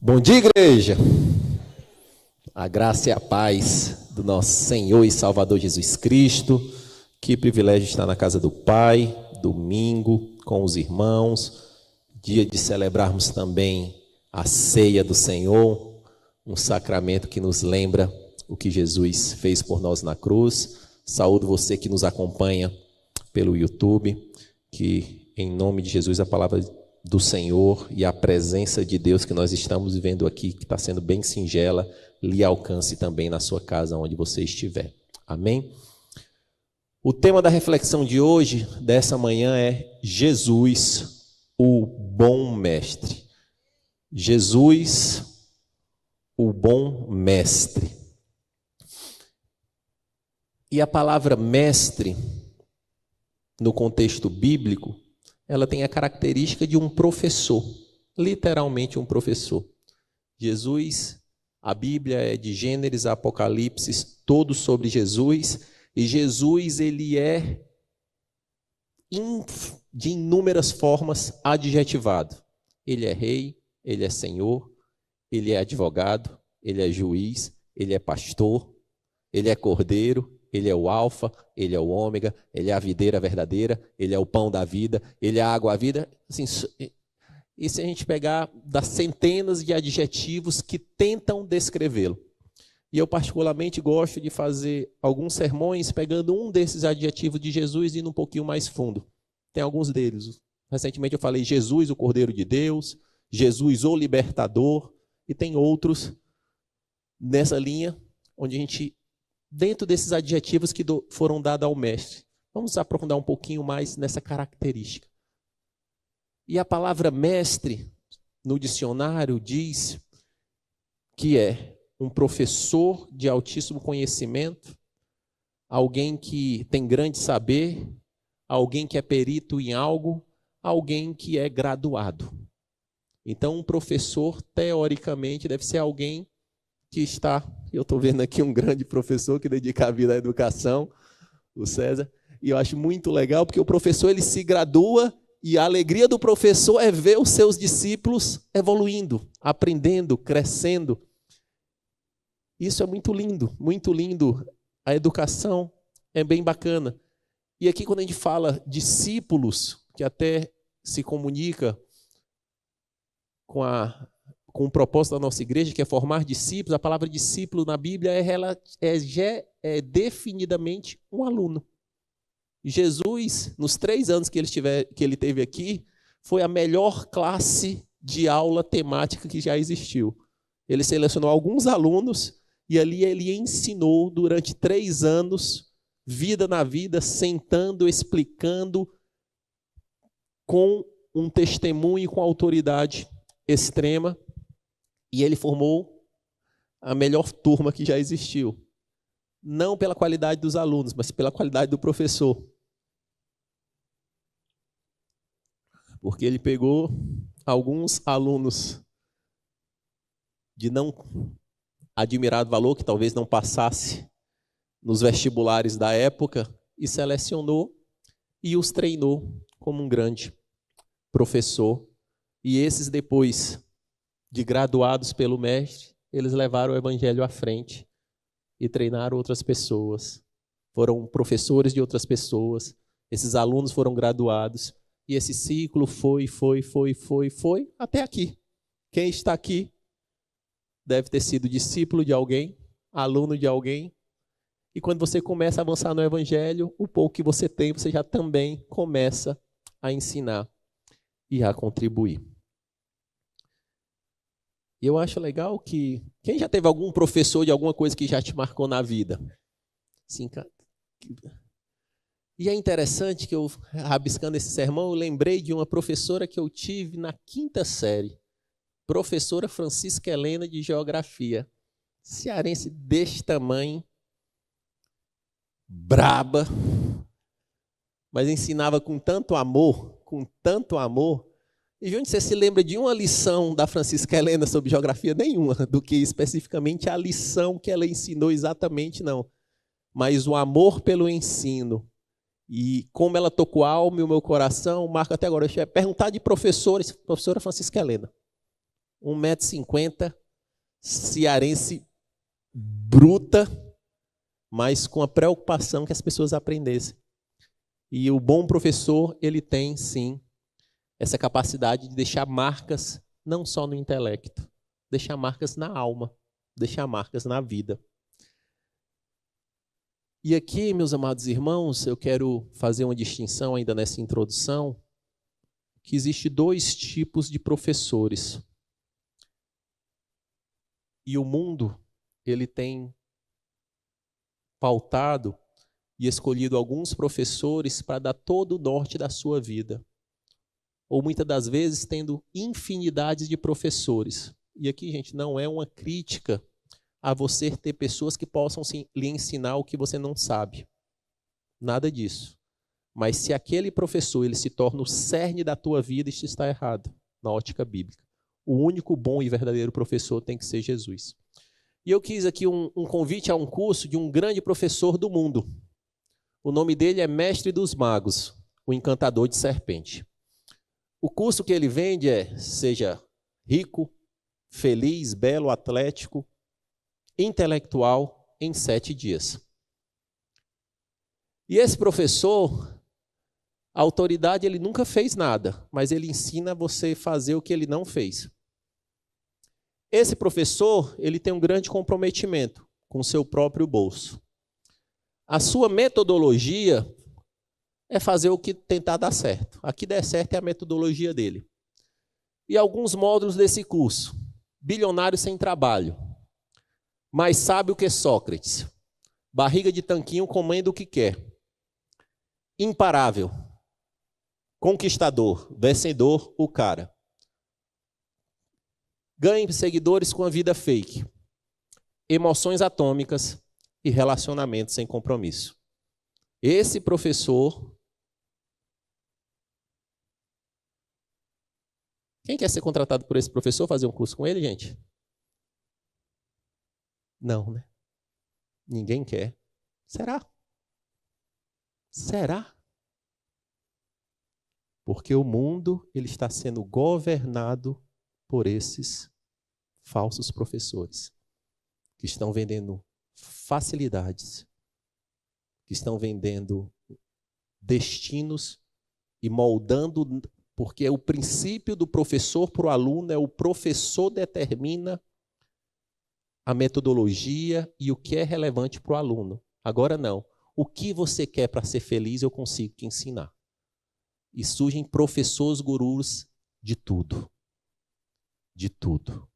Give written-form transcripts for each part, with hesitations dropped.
Bom dia, igreja! A graça e a paz do nosso Senhor e Salvador Jesus Cristo. Que privilégio estar na casa do Pai, domingo, com os irmãos, dia de celebrarmos também a ceia do Senhor, um sacramento que nos lembra o que Jesus fez por nós na cruz. Saúdo você que nos acompanha pelo YouTube, que em nome de Jesus a palavra do Senhor e a presença de Deus que nós estamos vivendo aqui, que está sendo bem singela, lhe alcance também na sua casa, onde você estiver. Amém? O tema da reflexão de hoje, dessa manhã, é Jesus, o bom mestre. Jesus, o bom mestre. E a palavra mestre, no contexto bíblico, ela tem a característica de um professor, literalmente um professor. Jesus, a Bíblia é de Gênesis a Apocalipse, todo sobre Jesus, e Jesus ele é de inúmeras formas adjetivado. Ele é rei, ele é senhor, ele é advogado, ele é juiz, ele é pastor, ele é cordeiro, ele é o alfa, ele é o ômega, ele é a videira verdadeira, ele é o pão da vida, ele é a água da vida. Assim, e se a gente pegar das centenas de adjetivos que tentam descrevê-lo. E eu particularmente gosto de fazer alguns sermões pegando um desses adjetivos de Jesus e indo um pouquinho mais fundo. Tem alguns deles. Recentemente eu falei Jesus, o Cordeiro de Deus, Jesus, o Libertador, e tem outros nessa linha onde a gente, dentro desses adjetivos que foram dados ao mestre, vamos aprofundar um pouquinho mais nessa característica. E a palavra mestre, no dicionário, diz que é um professor de altíssimo conhecimento, alguém que tem grande saber, alguém que é perito em algo, alguém que é graduado. Então, um professor, teoricamente, deve ser alguém que está... Eu estou vendo aqui um grande professor que dedica a vida à educação, o César, e eu acho muito legal, porque o professor ele se gradua e a alegria do professor é ver os seus discípulos evoluindo, aprendendo, crescendo. Isso é muito lindo, muito lindo. A educação é bem bacana. E aqui quando a gente fala discípulos, que até se comunica com o propósito da nossa igreja, que é formar discípulos, a palavra discípulo na Bíblia é definidamente um aluno. Jesus, nos 3 anos que ele teve aqui, foi a melhor classe de aula temática que já existiu. Ele selecionou alguns alunos e ali ele ensinou durante 3 anos, vida na vida, sentando, explicando, com um testemunho e com autoridade extrema. E ele formou a melhor turma que já existiu. Não pela qualidade dos alunos, mas pela qualidade do professor. Porque ele pegou alguns alunos de não admirado valor, que talvez não passasse nos vestibulares da época, e selecionou e os treinou como um grande professor. E esses depois de graduados pelo mestre, eles levaram o evangelho à frente e treinaram outras pessoas. Foram professores de outras pessoas, esses alunos foram graduados, e esse ciclo foi, até aqui. Quem está aqui deve ter sido discípulo de alguém, aluno de alguém, e quando você começa a avançar no evangelho, o pouco que você tem, você já também começa a ensinar e a contribuir. E eu acho legal que... Quem já teve algum professor de alguma coisa que já te marcou na vida? Sim, cara. E é interessante que eu, rabiscando esse sermão, eu lembrei de uma professora que eu tive na 5ª série. Professora Francisca Helena de Geografia. Cearense deste tamanho. Braba. Mas ensinava com tanto amor, com tanto amor. E de onde você se lembra de uma lição da Francisca Helena sobre geografia? Nenhuma, do que especificamente a lição que ela ensinou exatamente, não. Mas o amor pelo ensino. E como ela tocou a alma e o meu coração, marca até agora. Eu ia perguntar de professora Francisca Helena. 1,50 m, cearense bruta, mas com a preocupação que as pessoas aprendessem. E o bom professor, ele tem, sim, essa capacidade de deixar marcas, não só no intelecto, deixar marcas na alma, deixar marcas na vida. E aqui, meus amados irmãos, eu quero fazer uma distinção ainda nessa introdução, que existe 2 tipos de professores. E o mundo, ele tem pautado e escolhido alguns professores para dar todo o norte da sua vida. Ou muitas das vezes tendo infinidades de professores. E aqui, gente, não é uma crítica a você ter pessoas que possam lhe ensinar o que você não sabe. Nada disso. Mas se aquele professor ele se torna o cerne da tua vida, isso está errado, na ótica bíblica. O único bom e verdadeiro professor tem que ser Jesus. E eu quis aqui um convite a um curso de um grande professor do mundo. O nome dele é Mestre dos Magos, o Encantador de Serpente. O curso que ele vende é: seja rico, feliz, belo, atlético, intelectual em 7 dias. E esse professor, a autoridade, ele nunca fez nada, mas ele ensina você a fazer o que ele não fez. Esse professor, ele tem um grande comprometimento com o seu próprio bolso. A sua metodologia é fazer o que tentar dar certo. Aqui der certo é a metodologia dele. E alguns módulos desse curso: bilionário sem trabalho, mais sábio que Sócrates, barriga de tanquinho comendo o que quer, imparável, conquistador, vencedor, o cara. Ganhe seguidores com a vida fake, emoções atômicas e relacionamentos sem compromisso. Esse professor... Quem quer ser contratado por esse professor, fazer um curso com ele, gente? Não, né? Ninguém quer. Será? Será? Porque o mundo ele está sendo governado por esses falsos professores que estão vendendo facilidades, que estão vendendo destinos e moldando, porque o princípio do professor para o aluno é o professor determina a metodologia e o que é relevante para o aluno. Agora não. O que você quer para ser feliz eu consigo te ensinar. E surgem professores gurus de tudo. De tudo.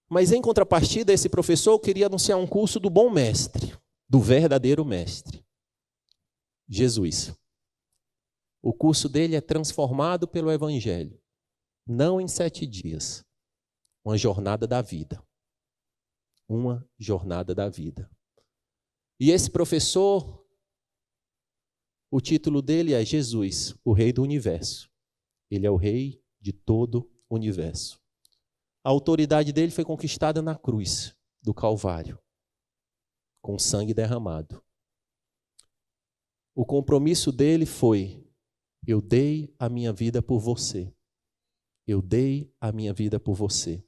Mas em contrapartida, esse professor queria anunciar um curso do bom mestre, do verdadeiro mestre, Jesus. O curso dele é transformado pelo Evangelho, não em 7 dias, uma jornada da vida. Uma jornada da vida. E esse professor, o título dele é Jesus, o Rei do Universo. Ele é o Rei de todo o universo. A autoridade dele foi conquistada na cruz do Calvário, com sangue derramado. O compromisso dele foi: eu dei a minha vida por você. Eu dei a minha vida por você.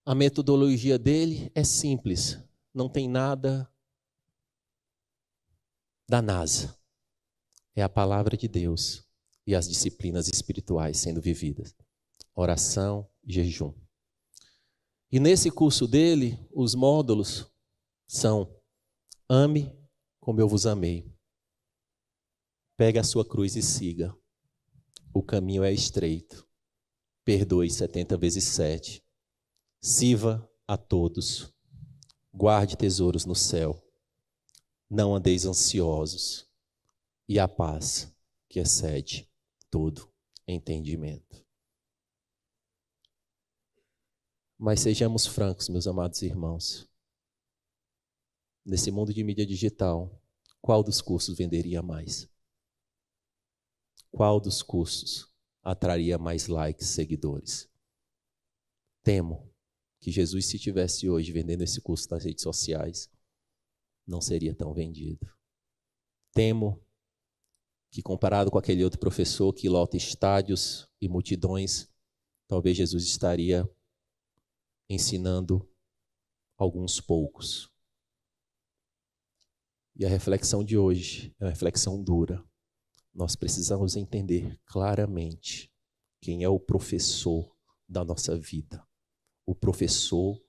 A metodologia dele é simples, não tem nada da NASA. É a palavra de Deus e as disciplinas espirituais sendo vividas. Oração, jejum. E nesse curso dele, os módulos são: ame como eu vos amei. Pegue a sua cruz e siga. O caminho é estreito. Perdoe 70 vezes 7. Sirva a todos. Guarde tesouros no céu. Não andeis ansiosos. E a paz que excede todo entendimento. Mas sejamos francos, meus amados irmãos. Nesse mundo de mídia digital, qual dos cursos venderia mais? Qual dos cursos atraria mais likes, seguidores? Temo que Jesus, se estivesse hoje vendendo esse curso nas redes sociais, não seria tão vendido. Temo que comparado com aquele outro professor que lota estádios e multidões, talvez Jesus estaria ensinando alguns poucos. E a reflexão de hoje é uma reflexão dura. Nós precisamos entender claramente quem é o professor da nossa vida. O professor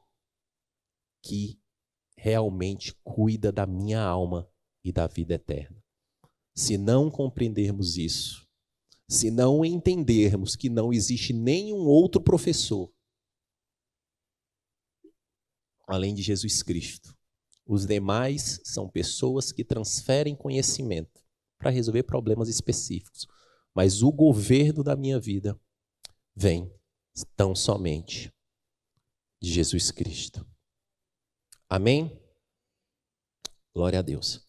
que realmente cuida da minha alma e da vida eterna. Se não compreendermos isso, se não entendermos que não existe nenhum outro professor além de Jesus Cristo, os demais são pessoas que transferem conhecimento para resolver problemas específicos. Mas o governo da minha vida vem tão somente de Jesus Cristo. Amém? Glória a Deus.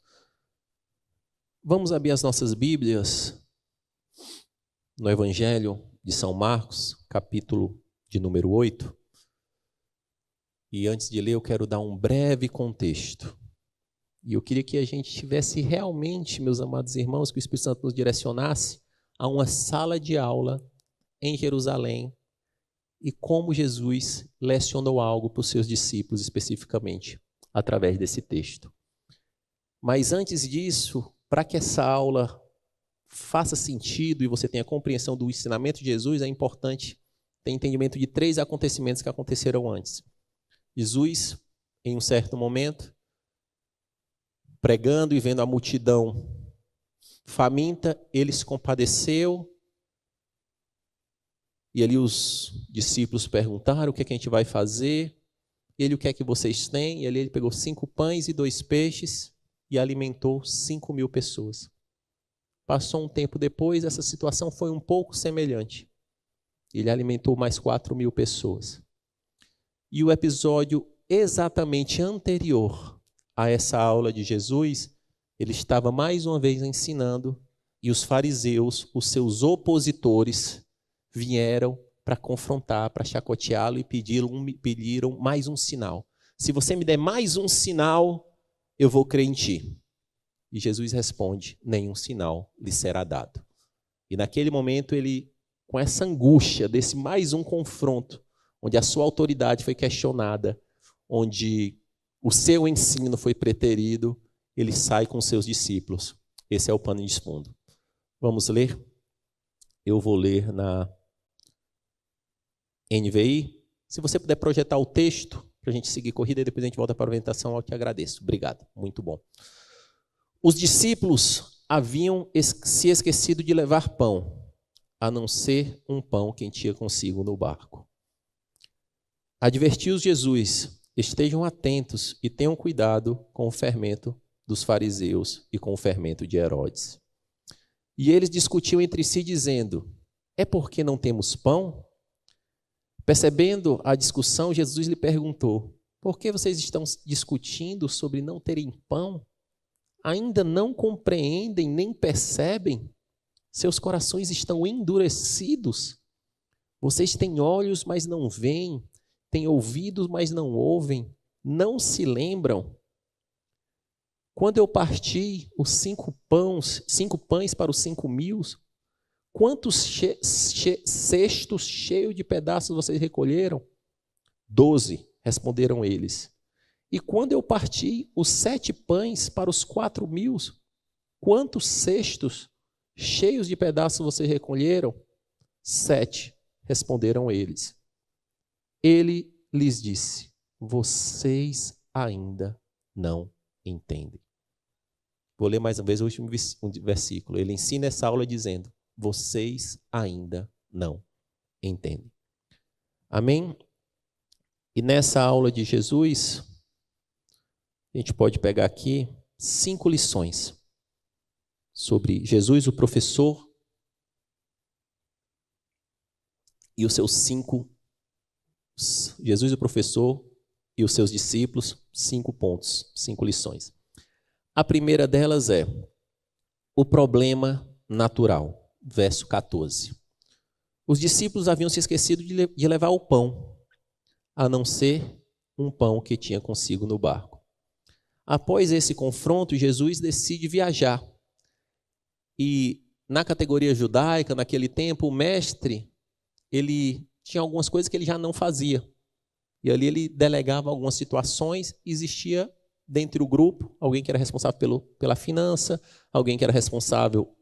Vamos abrir as nossas Bíblias no Evangelho de São Marcos, capítulo de número 8. E antes de ler, eu quero dar um breve contexto. E eu queria que a gente tivesse realmente, meus amados irmãos, que o Espírito Santo nos direcionasse a uma sala de aula em Jerusalém e como Jesus lecionou algo para os seus discípulos especificamente, através desse texto. Mas antes disso, para que essa aula faça sentido e você tenha compreensão do ensinamento de Jesus, é importante ter entendimento de 3 acontecimentos que aconteceram antes. Jesus, em um certo momento, pregando e vendo a multidão faminta, ele se compadeceu. E ali os discípulos perguntaram: o que é que a gente vai fazer? Ele: o que é que vocês têm? E ali ele pegou 5 pães e 2 peixes e alimentou 5.000 pessoas. Passou um tempo depois, essa situação foi um pouco semelhante. Ele alimentou mais 4.000 pessoas. E o episódio exatamente anterior a essa aula de Jesus, ele estava mais uma vez ensinando e os fariseus, os seus opositores, vieram para confrontar, para chacoteá-lo e pediram mais um sinal. Se você me der mais um sinal, eu vou crer em ti. E Jesus responde: nenhum sinal lhe será dado. E naquele momento ele, com essa angústia desse mais um confronto, onde a sua autoridade foi questionada, onde o seu ensino foi preterido, ele sai com seus discípulos. Esse é o pano de fundo. Vamos ler? Eu vou ler na NVI. Se você puder projetar o texto, para a gente seguir corrida, e depois a gente volta para a orientação, eu te agradeço. Obrigado, muito bom. Os discípulos haviam se esquecido de levar pão, a não ser um pão que tinha consigo no barco. Advertiu-os Jesus: estejam atentos e tenham cuidado com o fermento dos fariseus e com o fermento de Herodes. E eles discutiam entre si, dizendo: é porque não temos pão? Percebendo a discussão, Jesus lhe perguntou: por que vocês estão discutindo sobre não terem pão? Ainda não compreendem nem percebem? Seus corações estão endurecidos? Vocês têm olhos, mas não veem, têm ouvidos, mas não ouvem, não se lembram? Quando eu parti os 5 pães para os 5.000, quantos cestos cheios de pedaços vocês recolheram? 12, responderam eles. E quando eu parti os 7 pães para os 4.000, quantos cestos cheios de pedaços vocês recolheram? 7, responderam eles. Ele lhes disse: vocês ainda não entendem. Vou ler mais uma vez o último versículo. Ele ensina essa aula dizendo: vocês ainda não entendem. Amém? E nessa aula de Jesus, a gente pode pegar aqui 5 lições sobre Jesus, o professor, e os seus 5, Jesus, o professor, e os seus discípulos, 5 pontos, 5 lições. A primeira delas é o problema natural, verso 14. Os discípulos haviam se esquecido de levar o pão, a não ser um pão que tinha consigo no barco. Após esse confronto, Jesus decide viajar. E na categoria judaica, naquele tempo, o mestre, ele tinha algumas coisas que ele já não fazia. E ali ele delegava algumas situações, existia dentro do grupo alguém que era responsável pela finança, alguém que era responsável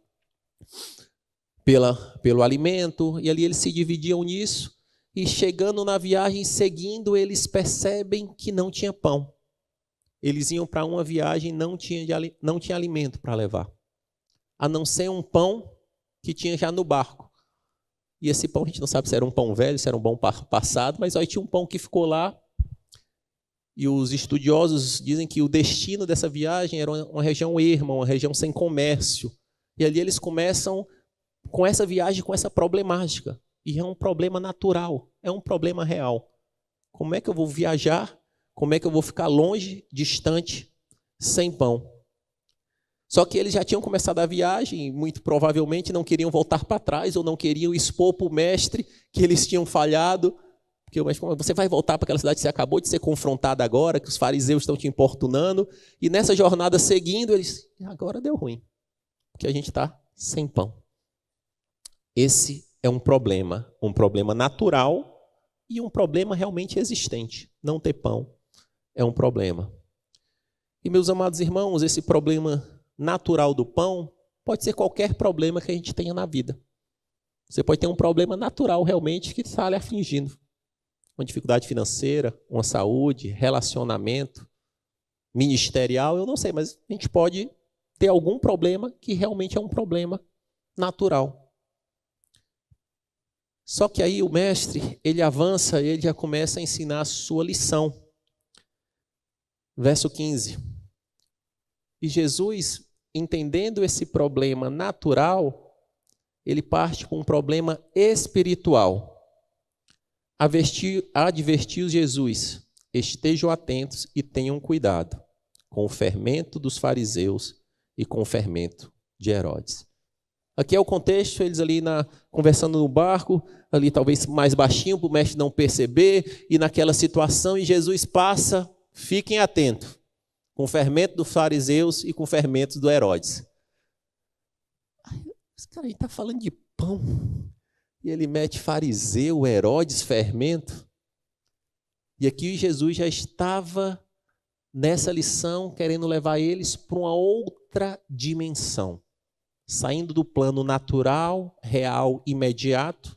pelo alimento, e ali eles se dividiam nisso, e chegando na viagem, seguindo, eles percebem que não tinha pão. Eles iam para uma viagem e não tinha alimento para levar, a não ser um pão que tinha já no barco. E esse pão a gente não sabe se era um pão velho, se era um pão passado, mas aí tinha um pão que ficou lá. E os estudiosos dizem que o destino dessa viagem era uma região erma, uma região sem comércio. E ali eles começam com essa viagem, com essa problemática. E é um problema natural, é um problema real. Como é que eu vou viajar? Como é que eu vou ficar longe, distante, sem pão? Só que eles já tinham começado a viagem e muito provavelmente não queriam voltar para trás ou não queriam expor para o mestre que eles tinham falhado. Porque o mestre falou, você vai voltar para aquela cidade que você acabou de ser confrontado agora, que os fariseus estão te importunando. E nessa jornada seguindo, eles, agora deu ruim, porque a gente está sem pão. Esse é um problema natural e um problema realmente existente. Não ter pão é um problema. E meus amados irmãos, esse problema natural do pão pode ser qualquer problema que a gente tenha na vida. Você pode ter um problema natural realmente que está lhe afligindo. Uma dificuldade financeira, uma saúde, relacionamento, ministerial, eu não sei, mas a gente pode ter algum problema que realmente é um problema natural. Só que aí o mestre, ele avança, ele já começa a ensinar a sua lição. Verso 15. E Jesus, entendendo esse problema natural, ele parte com um problema espiritual. Advertiu Jesus, estejam atentos e tenham cuidado com o fermento dos fariseus e com o fermento de Herodes. Aqui é o contexto, eles ali conversando no barco, ali talvez mais baixinho para o mestre não perceber, e naquela situação, e Jesus passa, fiquem atentos, com o fermento dos fariseus e com o fermento do Herodes. Esse cara aí está falando de pão, e ele mete fariseu, Herodes, fermento. E aqui Jesus já estava nessa lição, querendo levar eles para uma outra dimensão. Saindo do plano natural, real, imediato,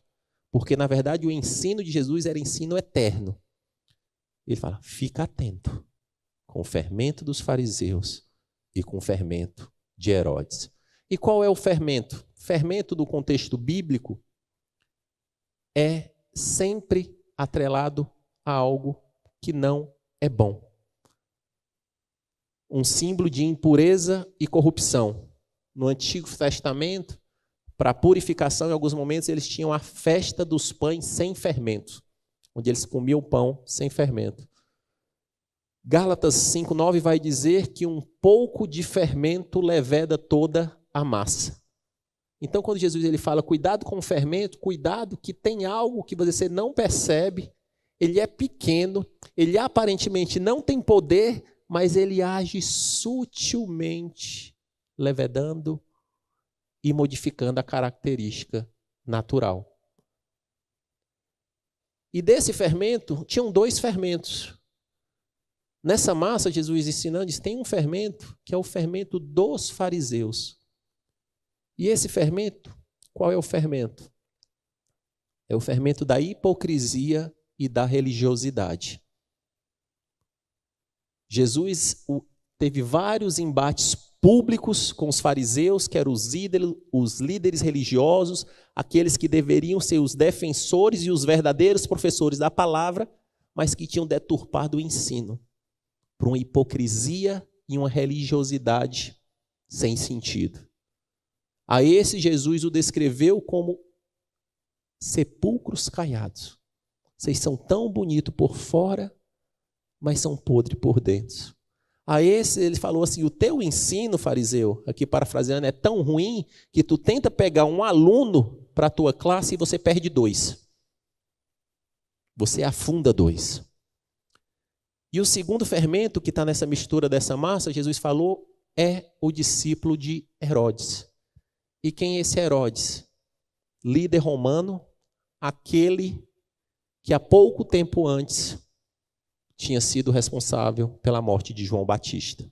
porque na verdade o ensino de Jesus era ensino eterno. Ele fala, fica atento com o fermento dos fariseus e com o fermento de Herodes. E qual é o fermento? Fermento do contexto bíblico é sempre atrelado a algo que não é bom. Um símbolo de impureza e corrupção. No Antigo Testamento, para a purificação, em alguns momentos, eles tinham a festa dos pães sem fermento, onde eles comiam pão sem fermento. Gálatas 5,9 vai dizer que um pouco de fermento leveda toda a massa. Então, quando Jesus ele fala, cuidado com o fermento, cuidado que tem algo que você não percebe, ele é pequeno, ele aparentemente não tem poder, mas ele age sutilmente, levedando e modificando a característica natural. E desse fermento, tinham 2 fermentos. Nessa massa, Jesus ensinando, diz, tem um fermento que é o fermento dos fariseus. E esse fermento, qual é o fermento? É o fermento da hipocrisia e da religiosidade. Jesus teve vários embates públicos com os fariseus, que eram os líderes religiosos, aqueles que deveriam ser os defensores e os verdadeiros professores da palavra, mas que tinham deturpado o ensino por uma hipocrisia e uma religiosidade sem sentido. A esse Jesus o descreveu como sepulcros caiados. Vocês são tão bonitos por fora, mas são podres por dentro. A esse ele falou assim, o teu ensino, fariseu, aqui parafraseando, é tão ruim que tu tenta pegar um aluno para a tua classe e você perde 2. Você afunda 2. E o segundo fermento que está nessa mistura dessa massa, Jesus falou, é o discípulo de Herodes. E quem é esse Herodes? Líder romano, aquele que há pouco tempo antes tinha sido responsável pela morte de João Batista.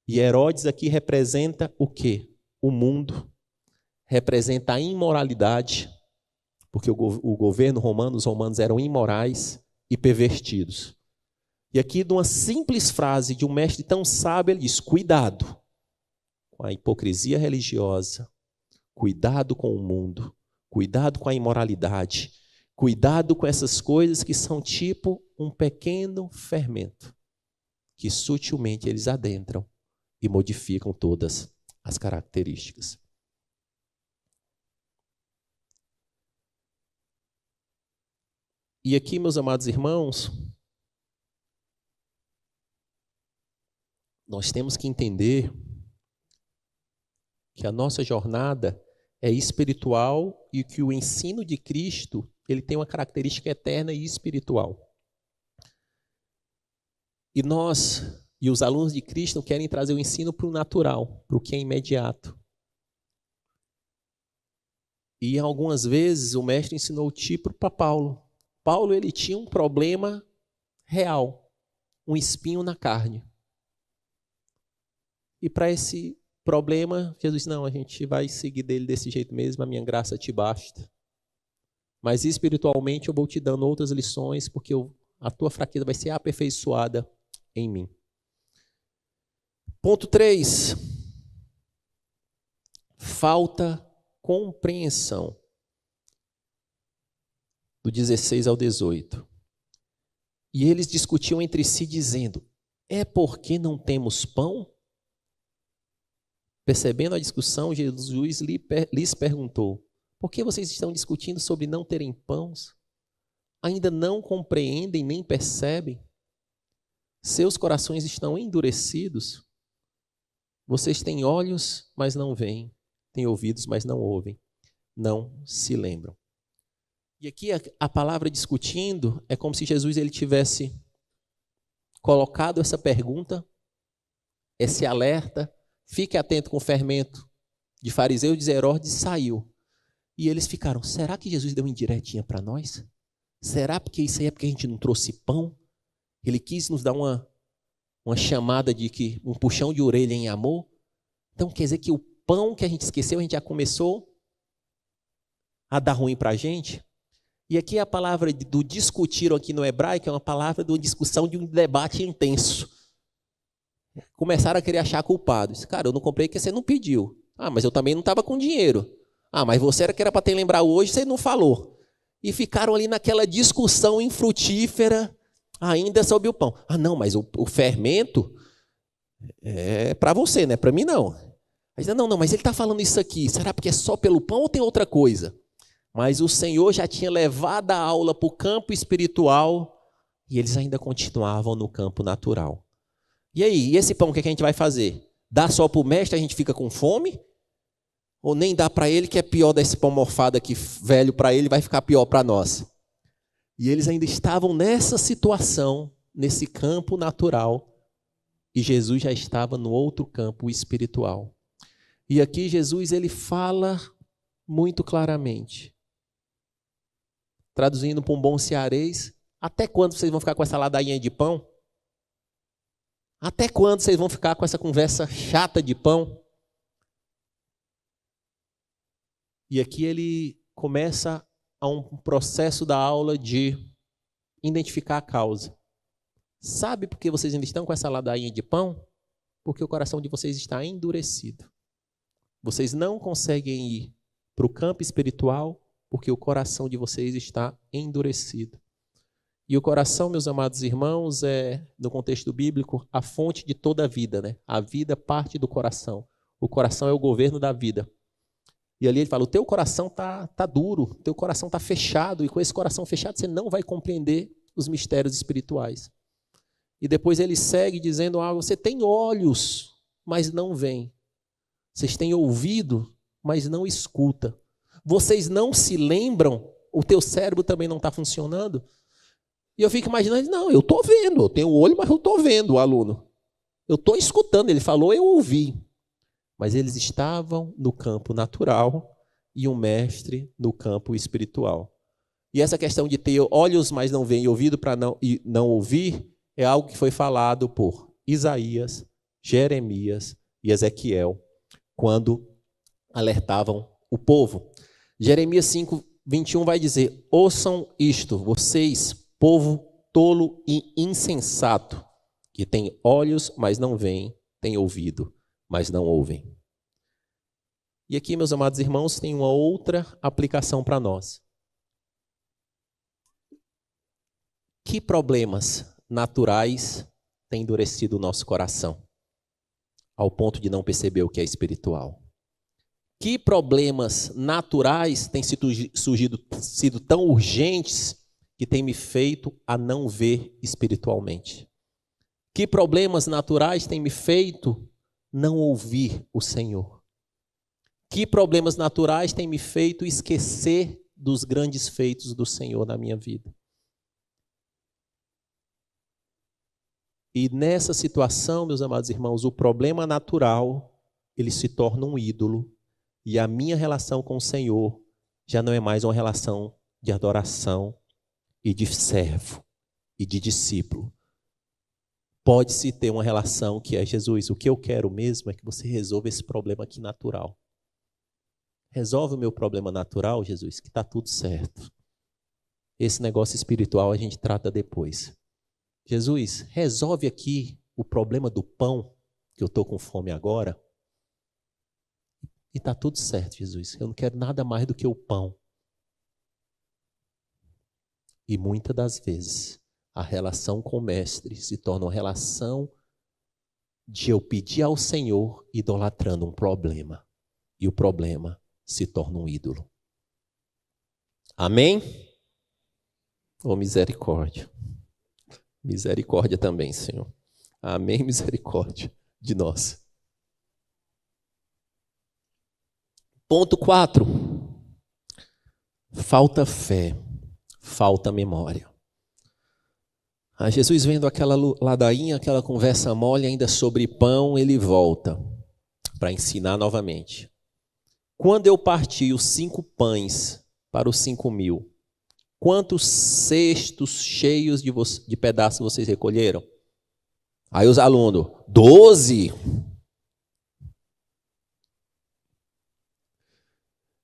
E Herodes aqui representa o quê? O mundo, representa a imoralidade, porque o governo romano, os romanos eram imorais e pervertidos. E aqui, de uma simples frase de um mestre tão sábio, ele diz: cuidado com a hipocrisia religiosa, cuidado com o mundo, cuidado com a imoralidade, cuidado com essas coisas que são tipo um pequeno fermento, que sutilmente eles adentram e modificam todas as características. E aqui, meus amados irmãos, nós temos que entender que a nossa jornada é espiritual e que o ensino de Cristo, ele tem uma característica eterna e espiritual. E nós e os alunos de Cristo querem trazer o ensino para o natural, para o que é imediato. E algumas vezes o mestre ensinou o tipo para Paulo. Paulo, ele tinha um problema real, um espinho na carne. E para esse problema, Jesus disse: não, a gente vai seguir dele desse jeito mesmo, a minha graça te basta. Mas espiritualmente eu vou te dando outras lições, porque a tua fraqueza vai ser aperfeiçoada em mim. Ponto 3. Falta compreensão. Do 16 ao 18. E eles discutiam entre si, dizendo: é porque não temos pão? Percebendo a discussão, Jesus lhes perguntou: por que vocês estão discutindo sobre não terem pães? Ainda não compreendem nem percebem? Seus corações estão endurecidos? Vocês têm olhos, mas não veem, têm ouvidos, mas não ouvem, não se lembram. E aqui a palavra discutindo é como se Jesus ele tivesse colocado essa pergunta, esse alerta: fique atento com o fermento de fariseus de Herodes, e saiu. E eles ficaram: será que Jesus deu uma indiretinha para nós? Será porque isso aí é porque a gente não trouxe pão? Ele quis nos dar uma chamada de que um puxão de orelha em amor? Então quer dizer que o pão que a gente esqueceu, a gente já começou a dar ruim para a gente? E aqui a palavra do discutir aqui no hebraico é uma palavra de uma discussão, de um debate intenso. Começaram a querer achar culpados. Cara, eu não comprei porque você não pediu. Ah, mas eu também não estava com dinheiro. Ah, mas você era que era para ter lembrado hoje, você não falou. E ficaram ali naquela discussão infrutífera ainda sobre o pão. Ah, não, mas o fermento é para você, não é para mim não. Aí, não, mas ele está falando isso aqui. Será porque é só pelo pão ou tem outra coisa? Mas o Senhor já tinha levado a aula para o campo espiritual e eles ainda continuavam no campo natural. E aí, e esse pão, o que a gente vai fazer? Dá só para o mestre, a gente fica com fome? Ou nem dá para ele, que é pior desse pão morfado aqui, velho para ele, vai ficar pior para nós? E eles ainda estavam nessa situação, nesse campo natural, e Jesus já estava no outro campo espiritual. E aqui Jesus ele fala muito claramente. Traduzindo para um bom cearês: até quando vocês vão ficar com essa ladainha de pão? Até quando vocês vão ficar com essa conversa chata de pão? E aqui ele começa a um processo da aula de identificar a causa. Sabe por que vocês ainda estão com essa ladainha de pão? Porque o coração de vocês está endurecido. Vocês não conseguem ir para o campo espiritual porque o coração de vocês está endurecido. E o coração, meus amados irmãos, é, no contexto bíblico, a fonte de toda a vida, né? A vida parte do coração. O coração é o governo da vida. E ali ele fala: o teu coração tá duro, o teu coração está fechado, e com esse coração fechado você não vai compreender os mistérios espirituais. E depois ele segue dizendo algo: você tem olhos, mas não veem. Vocês têm ouvido, mas não escuta. Vocês não se lembram, o teu cérebro também não está funcionando. E eu fico imaginando: não, eu estou vendo, eu tenho olho, mas eu estou vendo o aluno. Eu estou escutando, ele falou, eu ouvi. mas eles estavam no campo natural e um mestre no campo espiritual. E essa questão de ter olhos, mas não veem, e ouvido para não ouvir, é algo que foi falado por Isaías, Jeremias e Ezequiel, quando alertavam o povo. Jeremias 5:21 vai dizer: ouçam isto, vocês, povo tolo e insensato, que tem olhos, mas não veem, tem ouvido, mas não ouvem. E aqui, meus amados irmãos, tem uma outra aplicação para nós. Que problemas naturais têm endurecido o nosso coração, ao ponto de não perceber o que é espiritual? Que problemas naturais têm sido tão urgentes que têm me feito a não ver espiritualmente? Que problemas naturais têm me feito não ouvir o Senhor? Que problemas naturais têm me feito esquecer dos grandes feitos do Senhor na minha vida? E nessa situação, meus amados irmãos, o problema natural, ele se torna um ídolo. E a minha relação com o Senhor já não é mais uma relação de adoração e de servo e de discípulo. Pode-se ter uma relação que é: Jesus, o que eu quero mesmo é que você resolva esse problema aqui natural. Resolve o meu problema natural, Jesus, que está tudo certo. Esse negócio espiritual a gente trata depois. Jesus, resolve aqui o problema do pão, que eu estou com fome agora. E está tudo certo, Jesus. Eu não quero nada mais do que o pão. E muitas das vezes, a relação com o mestre se torna uma relação de eu pedir ao Senhor idolatrando um problema. E o problema se torna um ídolo. Amém? Oh, misericórdia. Misericórdia também, Senhor. Amém, misericórdia de nós. Ponto 4. Falta fé, falta memória. Jesus vendo aquela ladainha, aquela conversa mole ainda sobre pão, ele volta para ensinar novamente. Quando eu parti os 5 pães para os 5.000, quantos cestos cheios de pedaços vocês recolheram? Aí os alunos, 12.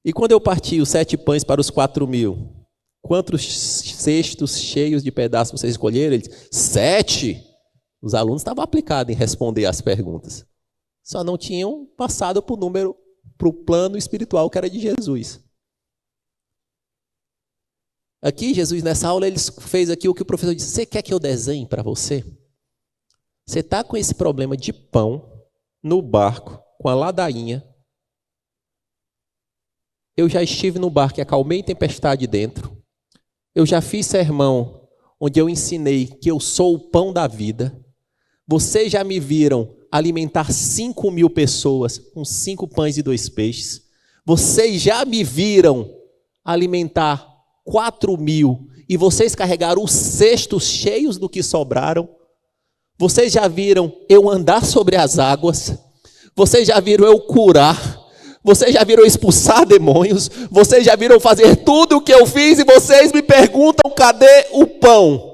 E quando eu parti os 7 pães para os 4.000, quantos cestos cheios de pedaços vocês escolheram? Ele disse, 7. Os alunos estavam aplicados em responder às perguntas. Só não tinham passado para o plano espiritual que era de Jesus. Aqui, Jesus, nessa aula, ele fez aqui o que o professor disse. Você quer que eu desenhe para você? Você está com esse problema de pão no barco, com a ladainha. Eu já estive no barco e acalmei tempestade dentro. Eu já fiz sermão onde eu ensinei que eu sou o pão da vida. Vocês já me viram alimentar 5.000 pessoas com 5 pães e 2 peixes. Vocês já me viram alimentar 4.000 e vocês carregaram os cestos cheios do que sobraram. Vocês já viram eu andar sobre as águas. Vocês já viram eu curar. Vocês já viram eu expulsar demônios. Vocês já viram eu fazer tudo o que eu fiz e vocês me perguntam cadê o pão?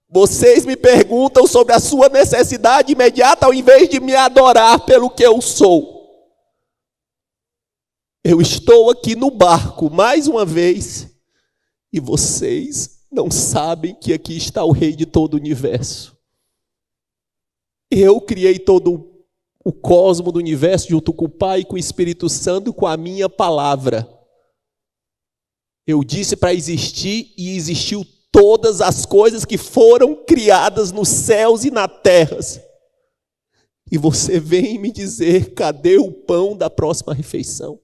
Vocês me perguntam sobre a sua necessidade imediata ao invés de me adorar pelo que eu sou. Eu estou aqui no barco mais uma vez e vocês não sabem que aqui está o Rei de todo o universo. Eu criei todo o cosmo do universo junto com o Pai, com o Espírito Santo, com a minha palavra. Eu disse para existir e existiu todas as coisas que foram criadas nos céus e na terra. E você vem me dizer, cadê o pão da próxima refeição?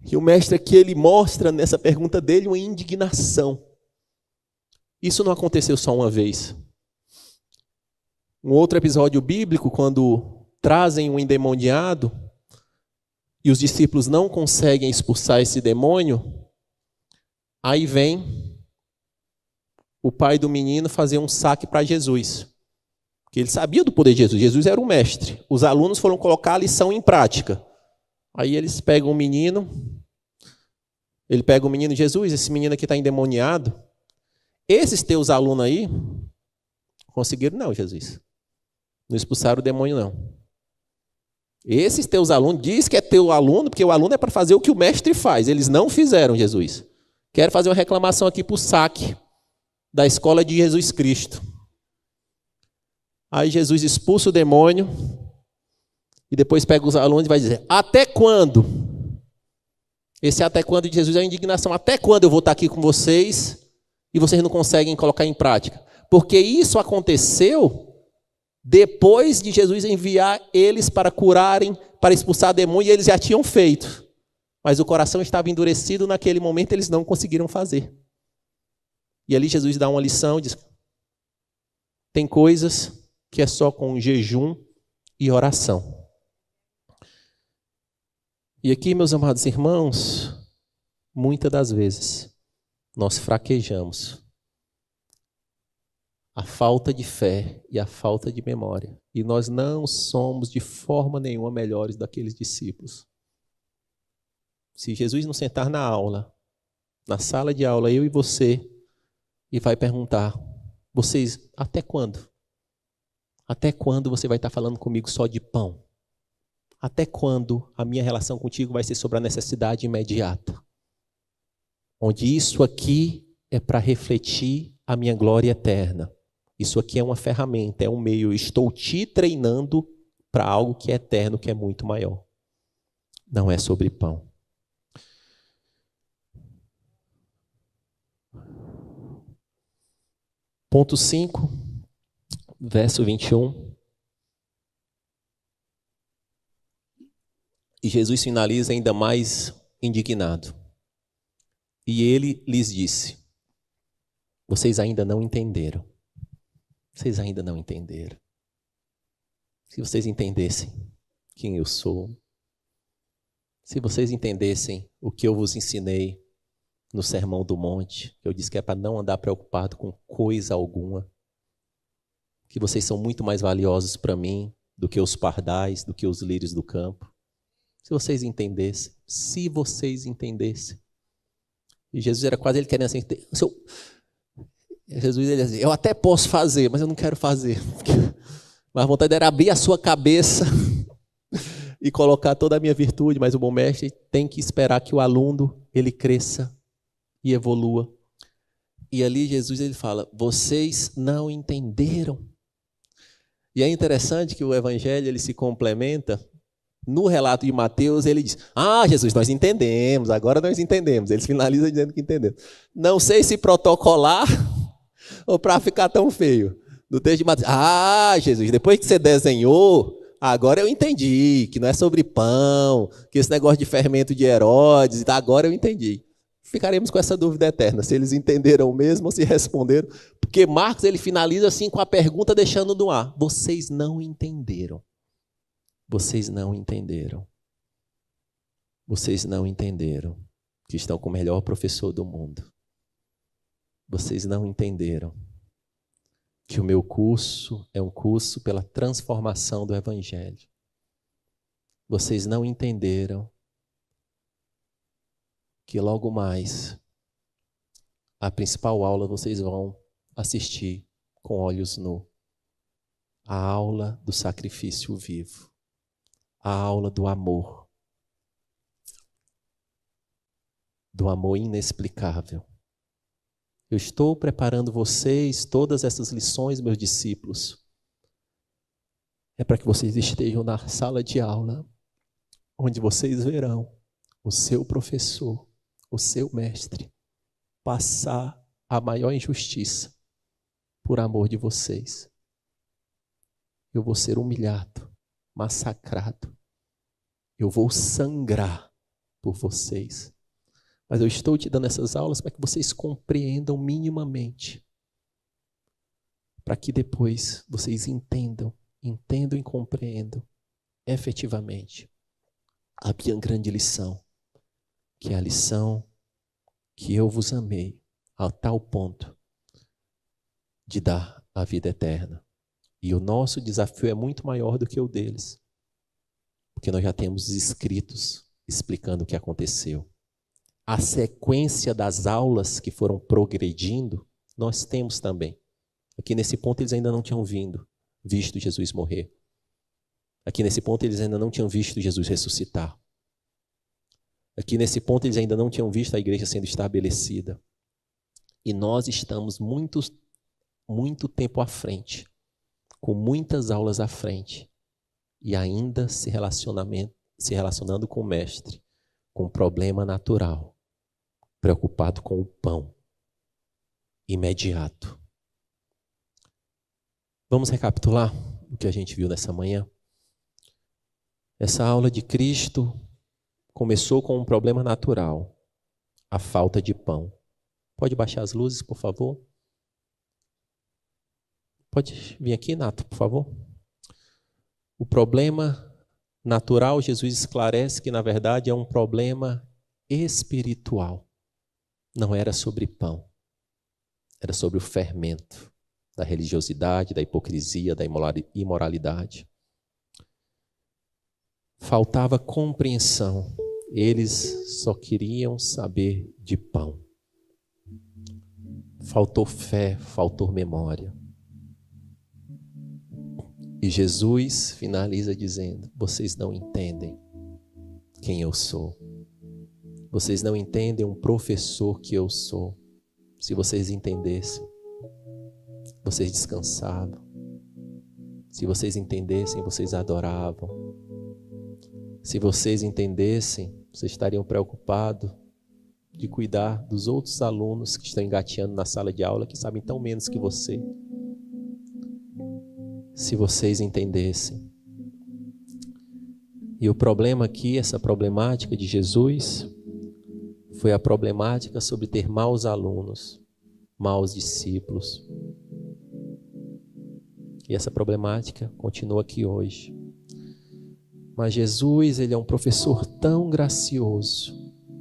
E o mestre aqui, ele mostra nessa pergunta dele uma indignação. Isso não aconteceu só uma vez. Um outro episódio bíblico, quando trazem um endemoniado e os discípulos não conseguem expulsar esse demônio, aí vem o pai do menino fazer um saque para Jesus. Porque ele sabia do poder de Jesus. Jesus era um mestre. Os alunos foram colocar a lição em prática. Aí eles pegam o menino. Ele pega o menino, Jesus, esse menino aqui está endemoniado. Esses teus alunos aí, conseguiram não, Jesus. Não expulsaram o demônio, não. Esses teus alunos, diz que é teu aluno, porque o aluno é para fazer o que o mestre faz. Eles não fizeram, Jesus. Quero fazer uma reclamação aqui para o saque da escola de Jesus Cristo. Aí Jesus expulsa o demônio e depois pega os alunos e vai dizer, até quando? Esse até quando de Jesus é a indignação. Até quando eu vou estar aqui com vocês e vocês não conseguem colocar em prática? Porque isso aconteceu depois de Jesus enviar eles para curarem, para expulsar demônio, e eles já tinham feito. Mas o coração estava endurecido, naquele momento eles não conseguiram fazer. E ali Jesus dá uma lição, diz, tem coisas que é só com jejum e oração. E aqui, meus amados irmãos, muitas das vezes nós fraquejamos. A falta de fé e a falta de memória. E nós não somos de forma nenhuma melhores daqueles discípulos. Se Jesus não sentar na aula, na sala de aula, eu e você, e vai perguntar, vocês, até quando? Até quando você vai estar falando comigo só de pão? Até quando a minha relação contigo vai ser sobre a necessidade imediata? Onde isso aqui é para refletir a minha glória eterna. Isso aqui é uma ferramenta, é um meio. Eu estou te treinando para algo que é eterno, que é muito maior. Não é sobre pão. Ponto 5, verso 21. E Jesus finaliza ainda mais indignado. E ele lhes disse, vocês ainda não entenderam. Vocês ainda não entenderam. Se vocês entendessem quem eu sou, se vocês entendessem o que eu vos ensinei no Sermão do Monte, que eu disse que é para não andar preocupado com coisa alguma, que vocês são muito mais valiosos para mim do que os pardais, do que os lírios do campo. Se vocês entendessem, E Jesus era quase ele querendo assim, Jesus ele dizia, eu até posso fazer, mas eu não quero fazer. Mas a vontade era abrir a sua cabeça e colocar toda a minha virtude, mas o bom mestre tem que esperar que o aluno ele cresça e evolua. E ali Jesus ele fala, vocês não entenderam. E é interessante que o evangelho ele se complementa. No relato de Mateus, ele diz, Jesus, nós entendemos, agora nós entendemos. Ele finaliza dizendo que entendeu. Não sei se protocolar ou para ficar tão feio. No texto de Mateus, Jesus, depois que você desenhou, agora eu entendi, que não é sobre pão, que esse negócio de fermento de Herodes, agora eu entendi. Ficaremos com essa dúvida eterna, se eles entenderam mesmo ou se responderam, porque Marcos ele finaliza assim com a pergunta deixando no ar, vocês não entenderam. Vocês não entenderam. Vocês não entenderam que estão com o melhor professor do mundo. Vocês não entenderam que o meu curso é um curso pela transformação do Evangelho. Vocês não entenderam que logo mais a principal aula vocês vão assistir com olhos nus. A aula do sacrifício vivo. A aula do amor inexplicável. Eu estou preparando vocês, todas essas lições, meus discípulos, é para que vocês estejam na sala de aula, onde vocês verão o seu professor, o seu mestre, passar a maior injustiça por amor de vocês. Eu vou ser humilhado, massacrado. Eu vou sangrar por vocês. Mas eu estou te dando essas aulas para que vocês compreendam minimamente. Para que depois vocês entendam e compreendam efetivamente a minha grande lição, que é a lição que eu vos amei a tal ponto de dar a vida eterna. E o nosso desafio é muito maior do que o deles, porque nós já temos escritos explicando o que aconteceu. A sequência das aulas que foram progredindo, nós temos também. Aqui nesse ponto eles ainda não tinham visto Jesus morrer. Aqui nesse ponto eles ainda não tinham visto Jesus ressuscitar. Aqui nesse ponto eles ainda não tinham visto a igreja sendo estabelecida. E nós estamos muito tempo à frente, com muitas aulas à frente, e ainda se relacionando com o mestre, com um problema natural, preocupado com o pão imediato. Vamos recapitular o que a gente viu nessa manhã? Essa aula de Cristo começou com um problema natural, a falta de pão. Pode baixar as luzes, por favor? Pode vir aqui, Nato, por favor? O problema natural, Jesus esclarece que, na verdade, é um problema espiritual. Não era sobre pão. Era sobre o fermento da religiosidade, da hipocrisia, da imoralidade. Faltava compreensão. Eles só queriam saber de pão. Faltou fé, faltou memória. E Jesus finaliza dizendo: vocês não entendem quem eu sou. Vocês não entendem um professor que eu sou. Se vocês entendessem, vocês descansavam. Se vocês entendessem, vocês adoravam. Se vocês entendessem, vocês estariam preocupados de cuidar dos outros alunos que estão engateando na sala de aula, que sabem tão menos que você. Se vocês entendessem. E o problema aqui, essa problemática de Jesus, foi a problemática sobre ter maus alunos, maus discípulos. E essa problemática continua aqui hoje. Mas Jesus, ele é um professor tão gracioso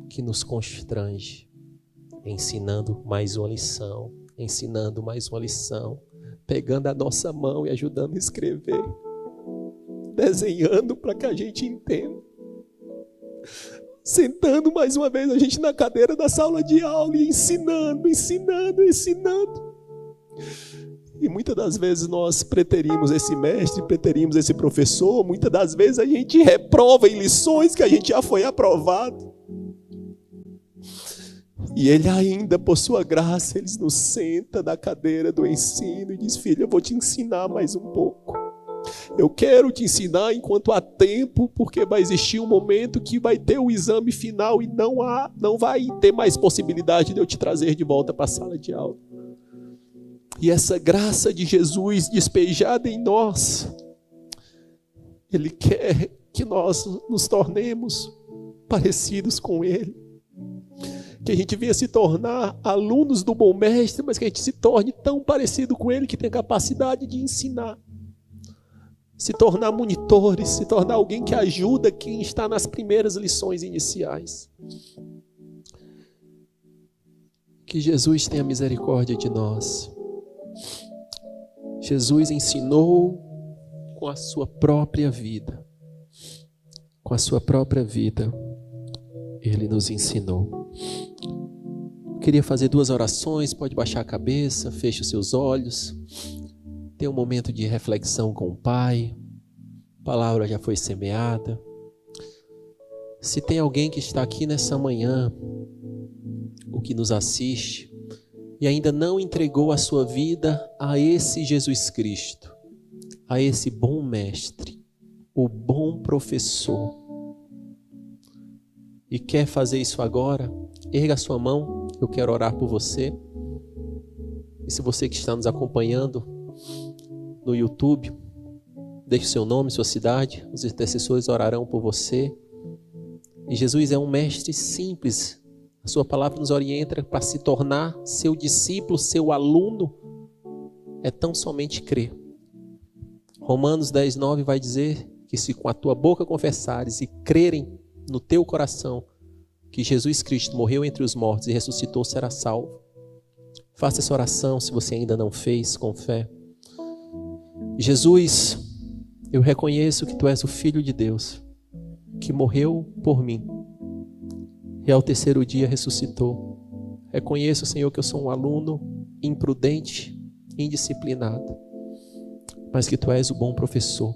que nos constrange, ensinando mais uma lição, pegando a nossa mão e ajudando a escrever, desenhando para que a gente entenda, sentando mais uma vez a gente na cadeira da sala de aula e ensinando. E muitas das vezes nós preterimos esse mestre, preterimos esse professor, muitas das vezes a gente reprova em lições que a gente já foi aprovado. E ele ainda, por sua graça, ele nos senta na cadeira do ensino e diz: filho, eu vou te ensinar mais um pouco. Eu quero te ensinar enquanto há tempo, porque vai existir um momento que vai ter o exame final e não vai ter mais possibilidade de eu te trazer de volta para a sala de aula. E essa graça de Jesus despejada em nós, ele quer que nós nos tornemos parecidos com ele. Que a gente venha se tornar alunos do bom mestre, mas que a gente se torne tão parecido com ele que tenha capacidade de ensinar. Se tornar monitores, se tornar alguém que ajuda quem está nas primeiras lições iniciais. Que Jesus tenha misericórdia de nós. Jesus ensinou com a sua própria vida. Com a sua própria vida, ele nos ensinou. Eu queria fazer 2 orações, pode baixar a cabeça, feche os seus olhos. Tem um momento de reflexão com o Pai. A palavra já foi semeada. Se tem alguém que está aqui nessa manhã, ou que nos assiste, e ainda não entregou a sua vida a esse Jesus Cristo, a esse bom mestre, o bom professor, e quer fazer isso agora, erga a sua mão, eu quero orar por você. E se você que está nos acompanhando no YouTube, deixe o seu nome, sua cidade, os intercessores orarão por você. E Jesus é um mestre simples, a sua palavra nos orienta para se tornar seu discípulo, seu aluno, é tão somente crer. Romanos 10:9 vai dizer que se com a tua boca confessares e crerem no teu coração que Jesus Cristo morreu entre os mortos e ressuscitou, será salvo. Faça essa oração se você ainda não fez, com fé. Jesus, eu reconheço que Tu és o Filho de Deus, que morreu por mim e ao terceiro dia ressuscitou. Reconheço, Senhor, que eu sou um aluno imprudente, indisciplinado, mas que Tu és o bom professor.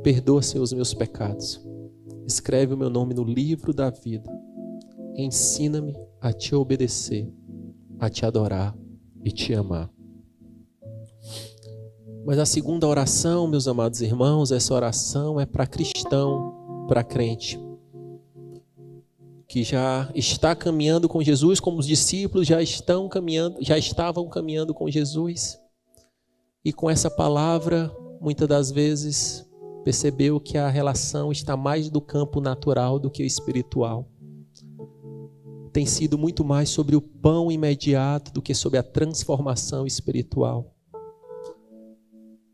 Perdoa, Senhor, os meus pecados. Escreve o meu nome no livro da vida. Ensina-me a Te obedecer, a Te adorar e Te amar. Mas a segunda oração, meus amados irmãos, essa oração é para cristão, para crente, que já está caminhando com Jesus, como os discípulos já estavam caminhando com Jesus. E com essa palavra, muitas das vezes, percebeu que a relação está mais do campo natural do que o espiritual. Tem sido muito mais sobre o pão imediato do que sobre a transformação espiritual.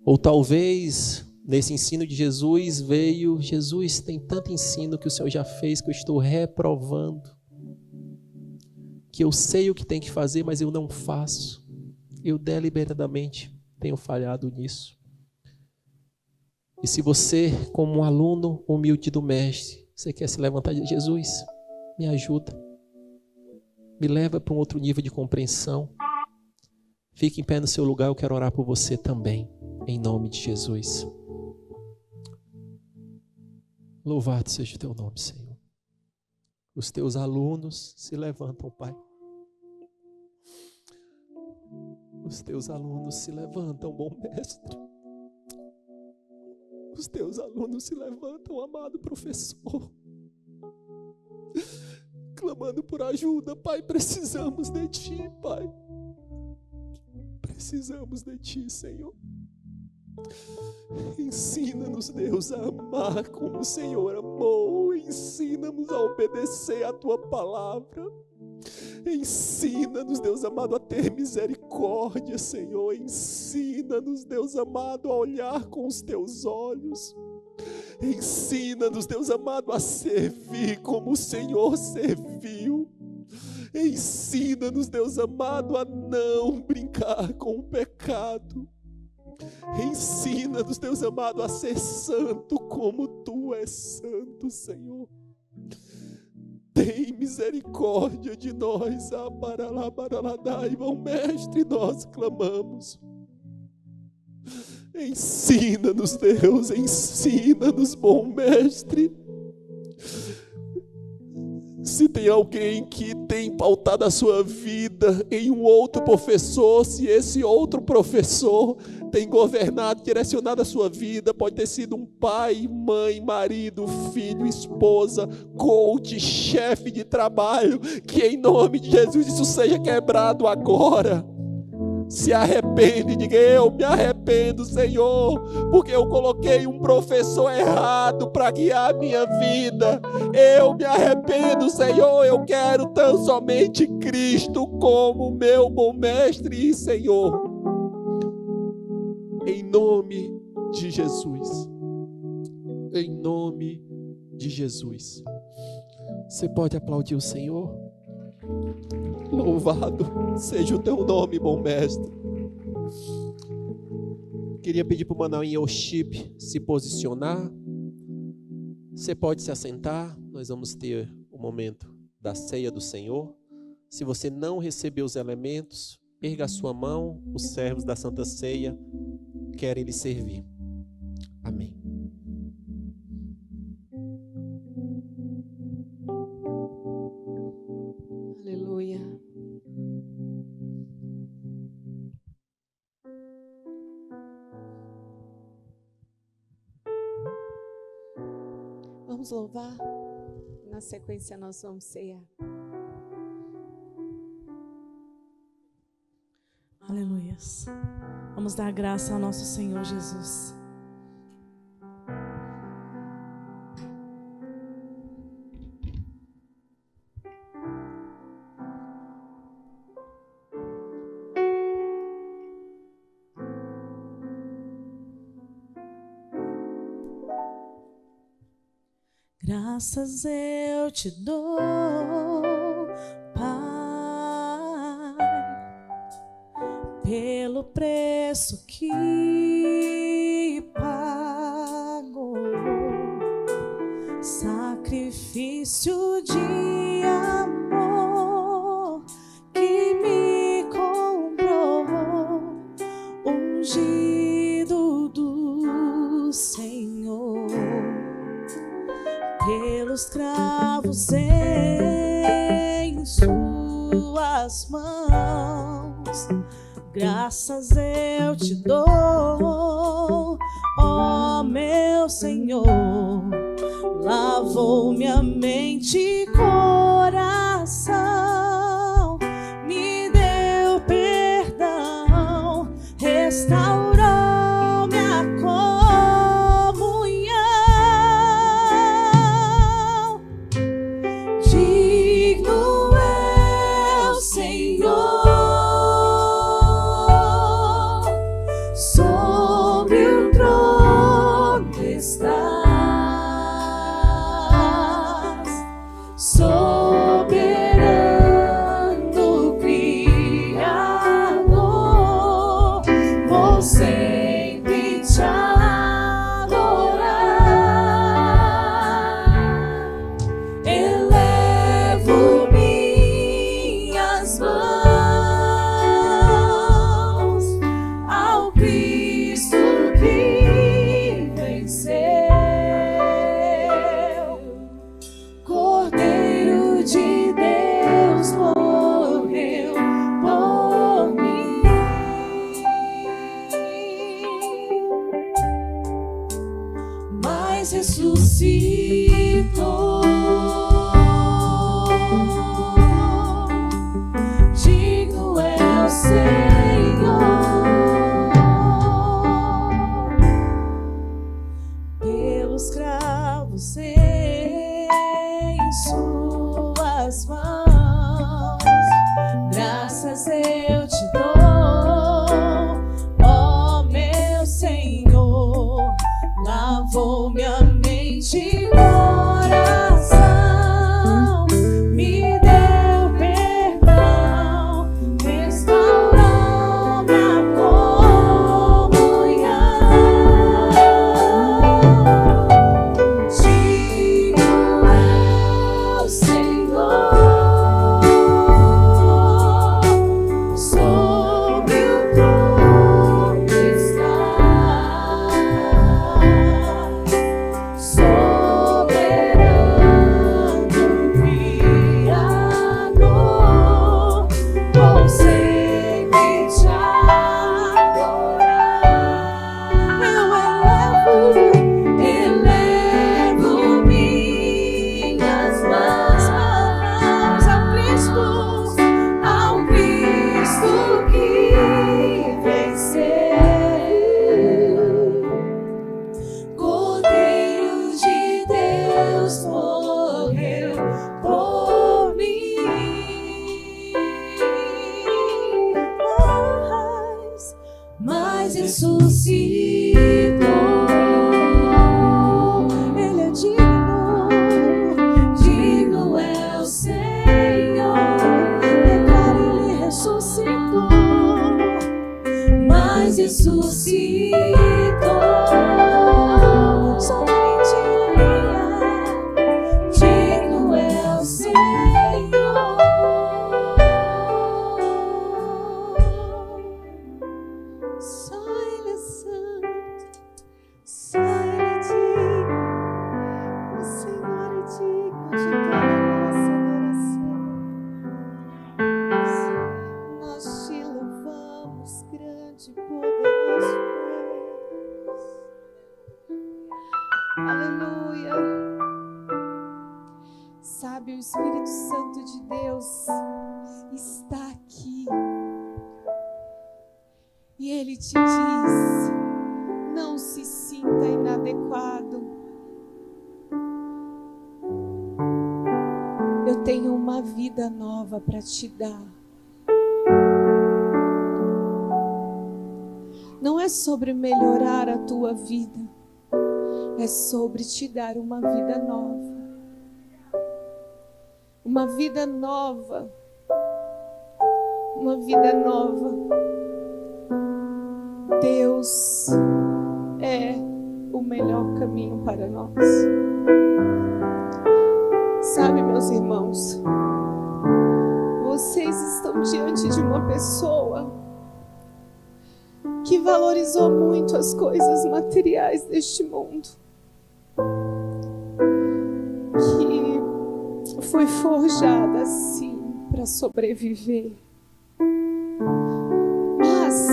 Ou talvez, nesse ensino de Jesus, veio: Jesus, tem tanto ensino que o Senhor já fez que eu estou reprovando. Que eu sei o que tem que fazer, mas eu não faço. Eu deliberadamente tenho falhado nisso. E se você, como um aluno humilde do Mestre, você quer se levantar e dizer: Jesus, me ajuda. Me leva para um outro nível de compreensão. Fique em pé no seu lugar, eu quero orar por você também, em nome de Jesus. Louvado seja o Teu nome, Senhor. Os Teus alunos se levantam, Pai. Os Teus alunos se levantam, bom Mestre. Os Teus alunos se levantam, amado professor, clamando por ajuda. Pai, precisamos de Ti, Pai. Precisamos de Ti, Senhor. Ensina-nos, Deus, a amar como o Senhor amou. Ensina-nos a obedecer a Tua palavra. Ensina-nos, Deus amado, a ter misericórdia, Senhor. Ensina-nos, Deus amado, a olhar com os Teus olhos. Ensina-nos, Deus amado, a servir como o Senhor serviu. Ensina-nos, Deus amado, a não brincar com o pecado. Ensina-nos, Deus amado, a ser santo como Tu és santo, Senhor. Tem misericórdia de nós, bom Mestre, nós clamamos. Ensina-nos, Deus, ensina-nos, bom Mestre. Se tem alguém que tem pautado a sua vida em um outro professor, se esse outro professor tem governado, direcionado a sua vida, pode ter sido um pai, mãe, marido, filho, esposa, coach, chefe de trabalho, que em nome de Jesus isso seja quebrado agora. Se arrepende, diga: eu me arrependo, Senhor, porque eu coloquei um professor errado para guiar a minha vida. Eu me arrependo, Senhor, eu quero tão somente Cristo como meu bom Mestre e Senhor. Em nome de Jesus. Em nome de Jesus. Você pode aplaudir o Senhor? Louvado seja o Teu nome, bom Mestre. Queria pedir para o Manoel em worship se posicionar. Você pode se assentar. Nós vamos ter o momento da ceia do Senhor. Se você não recebeu os elementos, erga a sua mão. Os servos da Santa Ceia querem lhe servir. Amém. Vamos louvar, na sequência nós vamos cear. Aleluias. Vamos dar graça ao nosso Senhor Jesus. Graças eu te dou, Pai, pelo preço que pagou, sacrifício de amor que me comprou, ungido do Senhor, pelos cravos em suas mãos, graças eu te dou, ó meu Senhor. Lavou minha mente e coração, me deu perdão, restaurou minha comunhão. Digno é o Senhor, sobre o trono está. Soberano Criador, vou sempre te adorar. Elevo minhas mãos ao Cristo que venceu. Cordeiro de Deus morreu por mim, mas ressuscitou. Digno é o Senhor, pelos cravos em suas mãos, graças eu te dou, ó meu Senhor. Lavou minha mente e coração, me deu perdão, restaurou minha comunhão. Digno é o Senhor, sobre o trono está. Soberano Criador, vou sempre te adorar. Eu elevo minhas mãos ao Cristo que venceu. Cordeiro de Deus morreu por mim, mas ressuscitou. Ele é digno, digno é o Senhor. Declaro, ele ressuscitou, mas ressuscitou. Somente ele é digno, é o Senhor. Só ele é santo, só ele é digno. O Senhor é digno de toda a nossa adoração. Nós te louvamos, grande e poderoso Deus. Aleluia. Sabe, o Espírito Santo de Deus está aqui. E Ele te diz: não se sinta inadequado. Eu tenho uma vida nova para te dar. Não é sobre melhorar a tua vida, é sobre te dar uma vida nova. Uma vida nova. Uma vida nova. Deus é o melhor caminho para nós. Sabe, meus irmãos, vocês estão diante de uma pessoa que valorizou muito as coisas materiais deste mundo, que foi forjada assim para sobreviver. Mas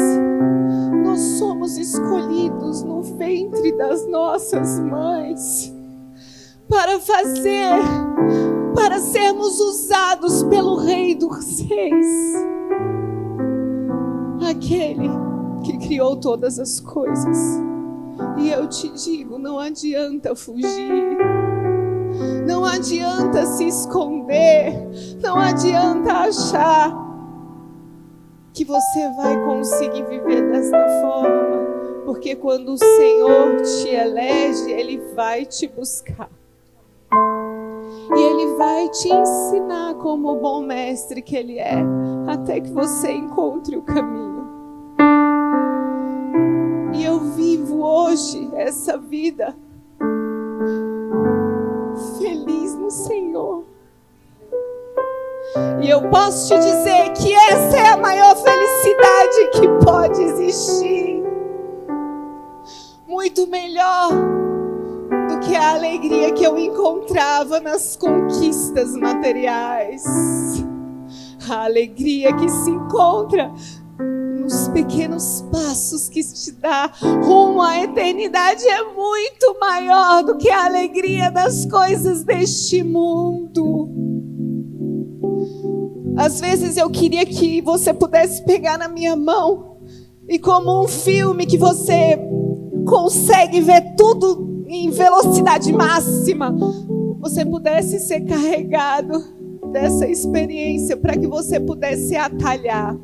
nós somos escolhidos no ventre das nossas mães para sermos usados pelo Rei dos Reis, aquele que criou todas as coisas. E eu te digo, não adianta fugir, não adianta se esconder, não adianta achar que você vai conseguir viver desta forma, porque quando o Senhor te elege, Ele vai te buscar. E Ele vai te ensinar como o bom mestre que Ele é, até que você encontre o caminho. E eu vivo hoje essa vida feliz no Senhor. E eu posso te dizer que essa é a maior felicidade que pode existir. Muito melhor do que a alegria que eu encontrava nas conquistas materiais. A alegria que se encontra nos pequenos passos que te dá rumo à eternidade é muito maior do que a alegria das coisas deste mundo. Às vezes eu queria que você pudesse pegar na minha mão e, como um filme que você consegue ver tudo em velocidade máxima, você pudesse ser carregado dessa experiência para que você pudesse atalhar.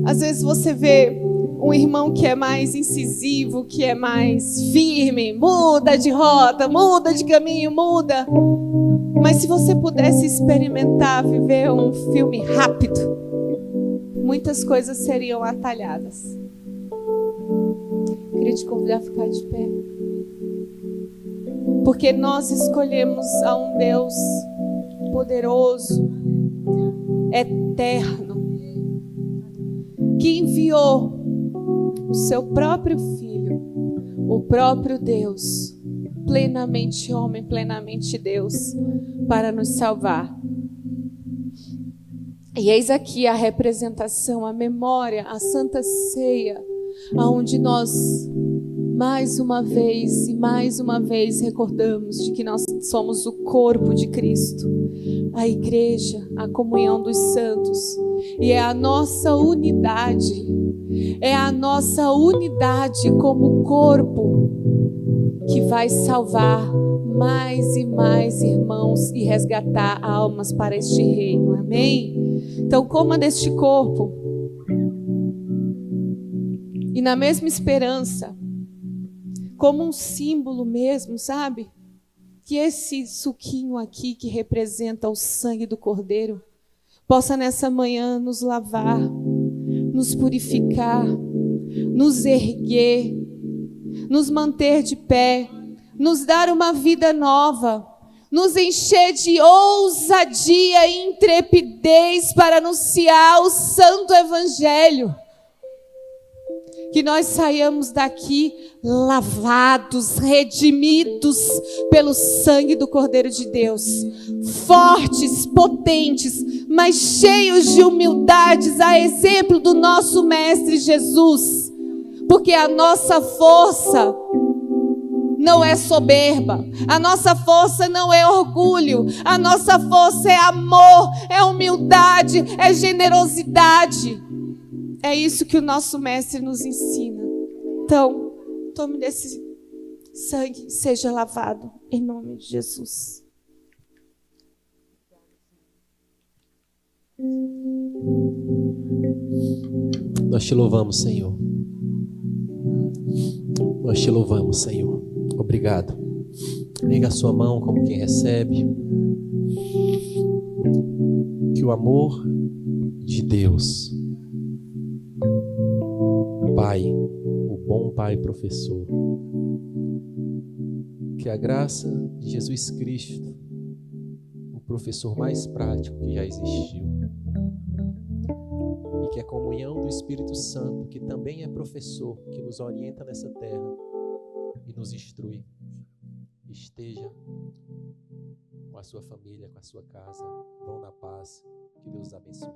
Às vezes você vê um irmão que é mais incisivo, que é mais firme, muda de rota, muda de caminho, muda. Mas se você pudesse experimentar viver um filme rápido, muitas coisas seriam atalhadas. Queria te convidar a ficar de pé. Porque nós escolhemos a um Deus poderoso, eterno, que enviou o seu próprio Filho, o próprio Deus, plenamente homem, plenamente Deus, para nos salvar. E eis aqui a representação, a memória, a Santa Ceia, onde nós mais uma vez recordamos de que nós somos o corpo de Cristo, a igreja, a comunhão dos santos, e é a nossa unidade como corpo que vai salvar mais e mais irmãos e resgatar almas para este reino, amém? Então coma deste corpo, e na mesma esperança, como um símbolo mesmo, sabe? Que esse suquinho aqui que representa o sangue do Cordeiro possa nessa manhã nos lavar, nos purificar, nos erguer, nos manter de pé, nos dar uma vida nova, nos encher de ousadia e intrepidez para anunciar o santo evangelho. Que nós saiamos daqui lavados, redimidos pelo sangue do Cordeiro de Deus, fortes, potentes, mas cheios de humildades, a exemplo do nosso Mestre Jesus, porque a nossa força não é soberba, a nossa força não é orgulho, a nossa força é amor, é humildade, é generosidade. É isso que o nosso Mestre nos ensina. Então, tome desse sangue, seja lavado, em nome de Jesus. Nós te louvamos, Senhor. Nós te louvamos, Senhor. Obrigado. Pega a sua mão como quem recebe. Que o amor de Deus, Pai, o bom Pai professor. Que a graça de Jesus Cristo, o professor mais prático que já existiu, e que a comunhão do Espírito Santo, que também é professor, que nos orienta nessa terra e nos instrui, esteja com a sua família, com a sua casa. Vão na paz. Que Deus os abençoe.